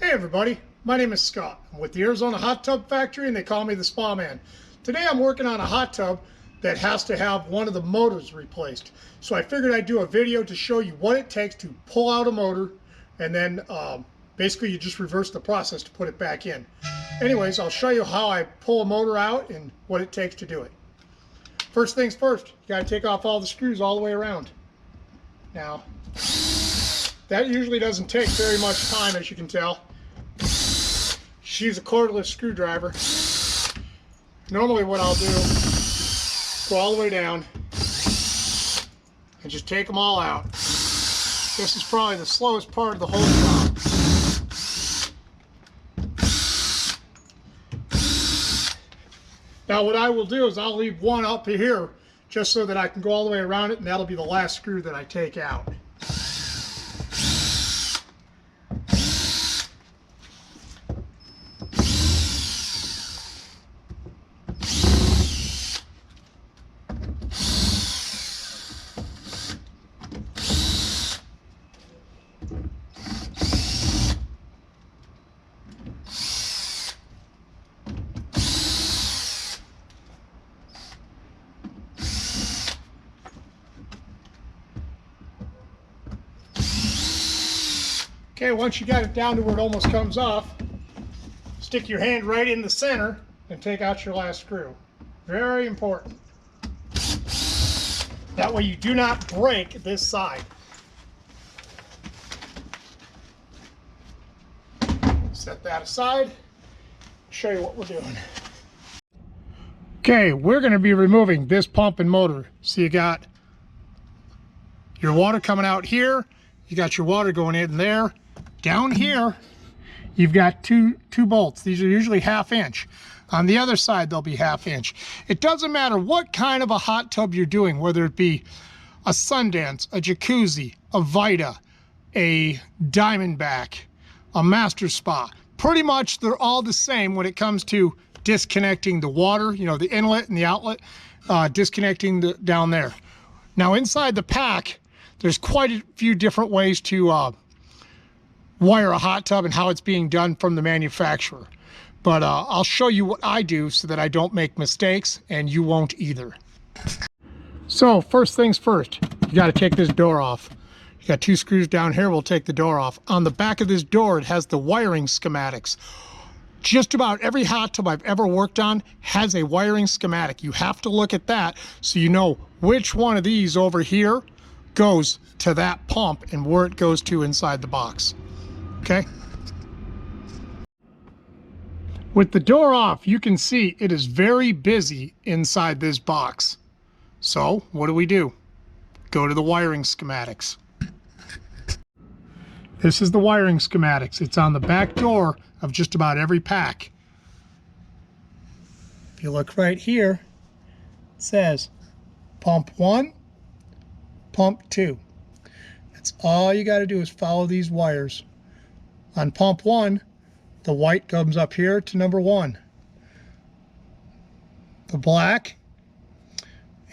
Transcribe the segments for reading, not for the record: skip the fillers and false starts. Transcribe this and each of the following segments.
Hey everybody, my name is Scott. I'm with the Arizona Hot Tub Factory and they call me the Spa Man. Today I'm working on a hot tub that has to have one of the motors replaced. So I figured I'd do a video to show you what it takes to pull out a motor and then basically you just reverse the process to put it back in. Anyways, I'll show you how I pull a motor out and what it takes to do it. First things first, you got to take off all the screws all the way around. Now, that usually doesn't take very much time, as you can tell. Just use a cordless screwdriver. Normally what I'll do, go all the way down and just take them all out. This is probably the slowest part of the whole job. Now what I will do is I'll leave one up here just so that I can go all the way around it, and that'll be the last screw that I take out. Okay, once you got it down to where it almost comes off, stick your hand right in the center and take out your last screw. Very important. That way you do not break this side. Set that aside. Show you what we're doing. Okay, we're going to be removing this pump and motor. So you got your water coming out here. You got your water going in there. Down here, you've got two bolts. These are usually 1/2 inch. On the other side, they'll be 1/2 inch. It doesn't matter what kind of a hot tub you're doing, whether it be a Sundance, a jacuzzi, a Vita, a Diamondback, a Master Spa. Pretty much they're all the same when it comes to disconnecting the water, you know, the inlet and the outlet, disconnecting down there. Now inside the pack, there's quite a few different ways to wire a hot tub and how it's being done from the manufacturer. But I'll show you what I do so that I don't make mistakes and you won't either. So first things first, you got to take this door off. You got 2 screws down here, we'll take the door off. On the back of this door, it has the wiring schematics. Just about every hot tub I've ever worked on has a wiring schematic. You have to look at that so you know which one of these over here goes to that pump and where it goes to inside the box. Okay? With the door off, you can see it is very busy inside this box. So what do? Go to the wiring schematics. This is the wiring schematics. It's on the back door of just about every pack. If you look right here, it says pump 1, pump 2. That's all you got to do is follow these wires. On pump 1, the white comes up here to number 1. The black,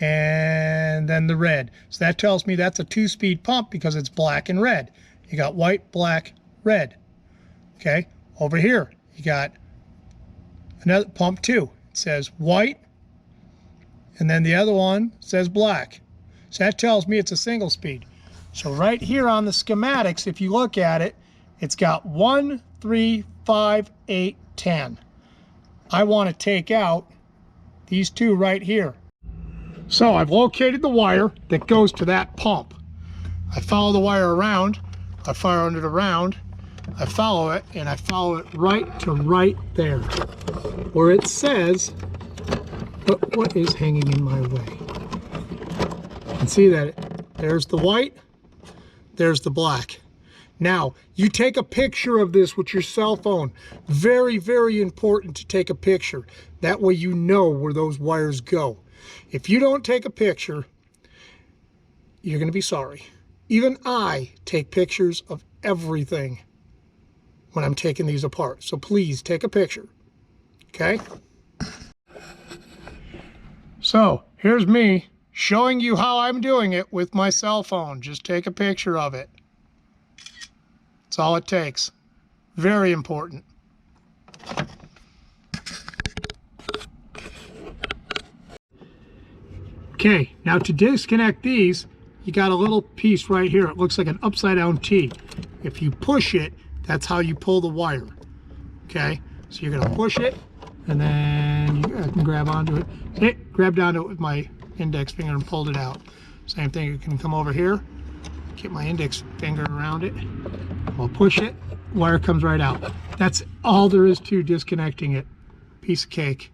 and then the red. So that tells me that's a 2-speed pump because it's black and red. You got white, black, red. Okay, over here you got another pump 2. It says white, and then the other one says black. So that tells me it's a single speed. So right here on the schematics, if you look at it, it's got 1, 3, 5, 8, 10. I want to take out these 2 right here. So I've located the wire that goes to that pump. I follow the wire around, I follow it around, I follow it, and I follow it right to right there, where it says, what is hanging in my way? You can see that there's the white, there's the black. Now, you take a picture of this with your cell phone. Very, very important to take a picture. That way you know where those wires go. If you don't take a picture, you're going to be sorry. Even I take pictures of everything when I'm taking these apart. So please take a picture. Okay? So, here's me showing you how I'm doing it with my cell phone. Just take a picture of it. That's all it takes. Very important. Okay, now to disconnect these, you got a little piece right here. It looks like an upside down T. If you push it, that's how you pull the wire. Okay, so you're gonna push it, and then I can grab onto it. Hey, grabbed onto it with my index finger and pulled it out. Same thing, you can come over here, get my index finger around it. I'll push it, wire comes right out. That's all there is to disconnecting it. Piece of cake.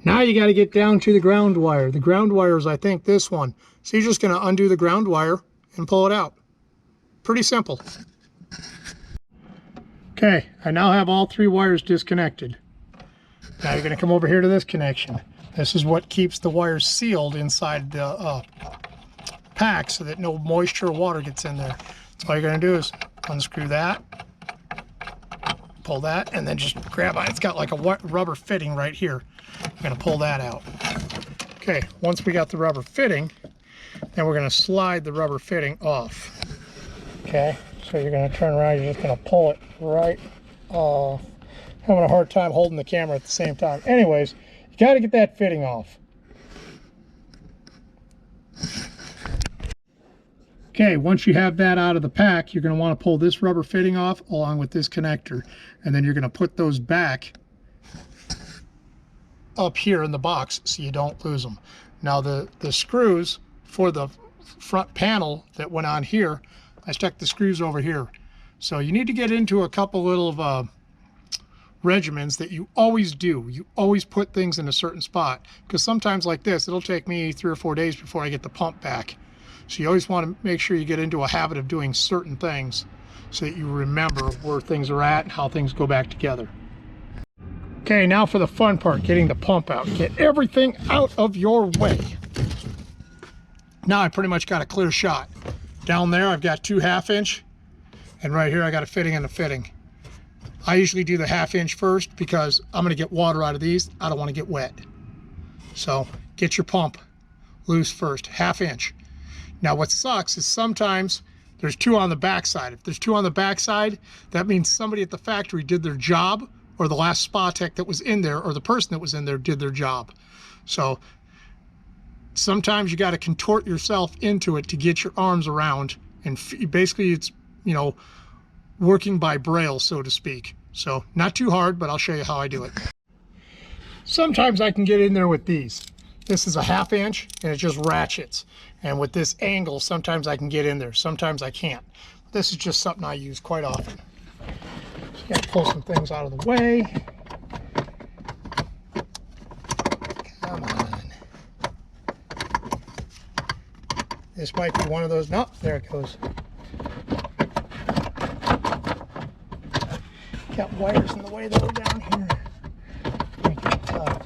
Now you got to get down to the ground wire. The ground wire is, I think, this one. So you're just going to undo the ground wire and pull it out. Pretty simple. Okay, I now have all 3 wires disconnected. Now you're going to come over here to this connection. This is what keeps the wires sealed inside the pack so that no moisture or water gets in there. So all you're going to do is unscrew that, pull that, and then just grab on. It's got like a rubber fitting right here. I'm going to pull that out. Okay, once we got the rubber fitting, then we're going to slide the rubber fitting off. Okay, so you're going to turn around, you're just going to pull it right. Having a hard time holding the camera at the same time. Anyways, you got to get that fitting off. Okay, once you have that out of the pack, you're going to want to pull this rubber fitting off along with this connector, and then you're going to put those back up here in the box so you don't lose them. Now the screws for the front panel that went on here, I stuck the screws over here. So you need to get into a couple little regimens that you always do. You always put things in a certain spot, because sometimes like this, it'll take me 3 or 4 days before I get the pump back. So you always want to make sure you get into a habit of doing certain things so that you remember where things are at and how things go back together. Okay, now for the fun part, getting the pump out. Get everything out of your way. Now I pretty much got a clear shot. Down there I've got 2 1/2 inch, and right here I got a fitting and a fitting. I usually do the 1/2 inch first because I'm going to get water out of these. I don't want to get wet. So get your pump loose first, 1/2 inch. Now what sucks is sometimes there's 2 on the back side. If there's 2 on the back side, that means somebody at the factory did their job, or the last spa tech that was in there, or the person that was in there did their job. So sometimes you got to contort yourself into it to get your arms around, and basically it's, you know, working by braille, so to speak. So not too hard, but I'll show you how I do it. Sometimes I can get in there with these. This is a 1/2 inch and it just ratchets. And with this angle, sometimes I can get in there, sometimes I can't. This is just something I use quite often. So you got to pull some things out of the way. Come on. This might be one of those. No, there it goes. Got wires in the way though down here. Make it tough.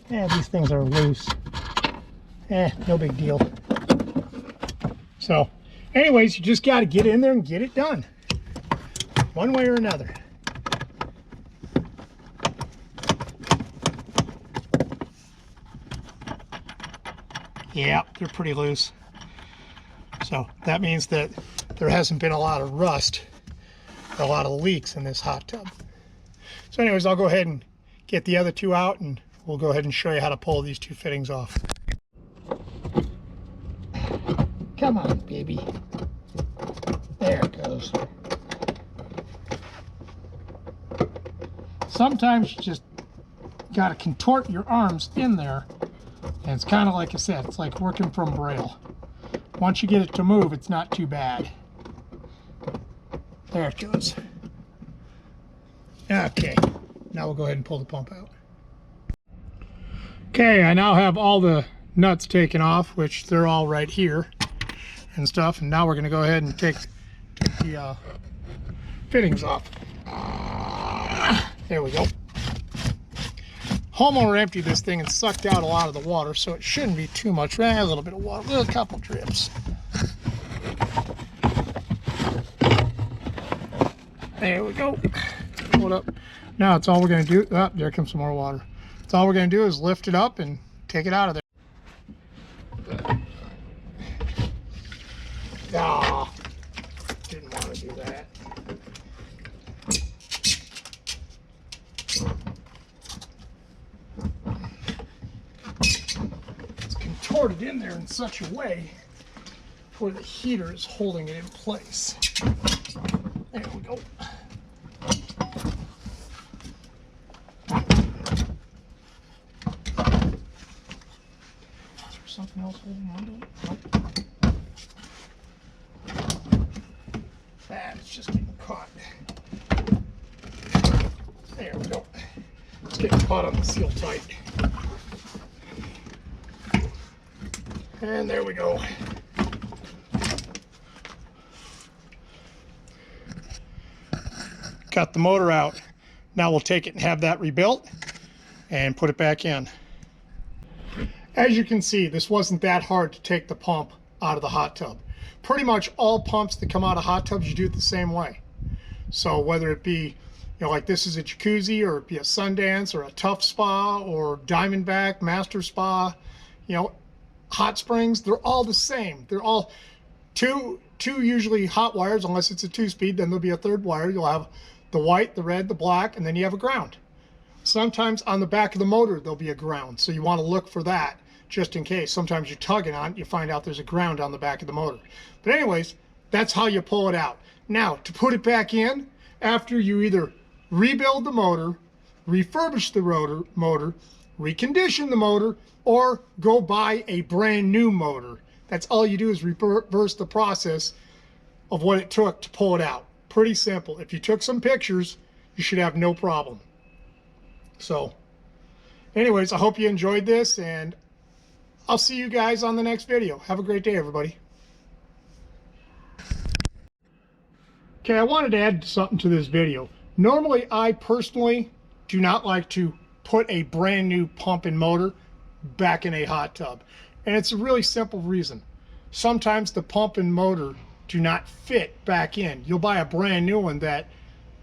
Yeah, these things are loose. No big deal. So, anyways, you just got to get in there and get it done, one way or another. Yeah, they're pretty loose. So that means that there hasn't been a lot of rust, a lot of leaks in this hot tub. So anyways, I'll go ahead and get the other 2 out, and we'll go ahead and show you how to pull these 2 fittings off. Come on, baby. There it goes. Sometimes you just got to contort your arms in there, and it's kind of like I said, it's like working from braille. Once you get it to move, it's not too bad. There it goes. Okay, now we'll go ahead and pull the pump out. Okay, I now have all the nuts taken off, which they're all right here and stuff, and now we're going to go ahead and take the fittings off. There we go. Homeowner emptied this thing and sucked out a lot of the water, so it shouldn't be too much. A little bit of water, a couple drips. There we go. Hold up. Now it's all we're going to do. Oh, there comes some more water. It's all we're going to do is lift it up and take it out of there. Ah, didn't want to do that. lowered it in there in such a way where the heater is holding it in place. There we go. Is there something else holding on to it? Nope. That is just getting caught. There we go. It's getting caught on the seal tight. And there we go. Cut the motor out. Now we'll take it and have that rebuilt and put it back in. As you can see, this wasn't that hard to take the pump out of the hot tub. Pretty much all pumps that come out of hot tubs, you do it the same way. So whether it be, like this is a jacuzzi, or it be a Sundance, or a Tough Spa, or Diamondback, Master Spa, hot springs, they're all the same. They're all two usually hot wires, unless it's a 2-speed, then there'll be a third wire. You'll have the white, the red, the black, and then you have a ground. Sometimes on the back of the motor, there'll be a ground, so you want to look for that just in case. Sometimes you're tugging on it, you find out there's a ground on the back of the motor. But anyways, that's how you pull it out. Now, to put it back in, after you either rebuild the motor, refurbish the motor, recondition the motor, or go buy a brand new motor. That's all you do, is reverse the process of what it took to pull it out. Pretty simple. If you took some pictures, you should have no problem. So anyways, I hope you enjoyed this, and I'll see you guys on the next video. Have a great day, everybody. Okay, I wanted to add something to this video. Normally, I personally do not like to put a brand new pump and motor back in a hot tub. And it's a really simple reason. Sometimes the pump and motor do not fit back in. You'll buy a brand new one that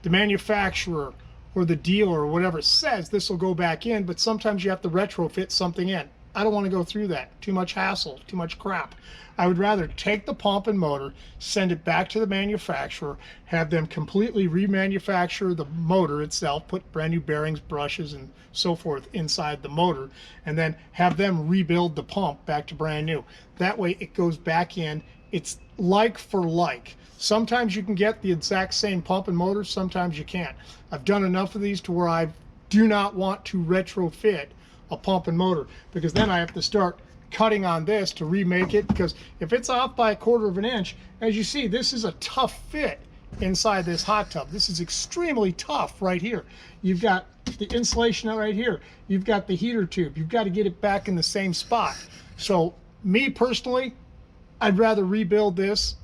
the manufacturer or the dealer or whatever says this will go back in, but sometimes you have to retrofit something in. I don't want to go through that. Too much hassle, too much crap. I would rather take the pump and motor, send it back to the manufacturer, have them completely remanufacture the motor itself, put brand new bearings, brushes, and so forth inside the motor, and then have them rebuild the pump back to brand new. That way it goes back in. It's like for like. Sometimes you can get the exact same pump and motor, sometimes you can't. I've done enough of these to where I do not want to retrofit a pump and motor, because then I have to start cutting on this to remake it, because if it's off by 1/4 of an inch, as you see, this is a tough fit inside this hot tub. This is extremely tough right here. You've got the insulation right here. You've got the heater tube. You've got to get it back in the same spot. So me personally, I'd rather rebuild this,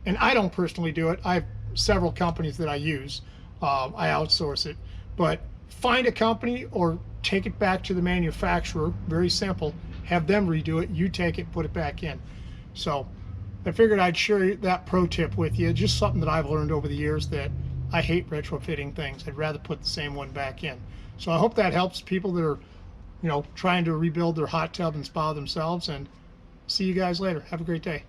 and I don't personally do it. I have several companies that I use. I outsource it, but find a company or take it back to the manufacturer. Very simple. Have them redo it. You take it, put it back in. So I figured I'd share that pro tip with you. Just something that I've learned over the years, that I hate retrofitting things. I'd rather put the same one back in. So I hope that helps people that are, trying to rebuild their hot tub and spa themselves. And see you guys later. Have a great day.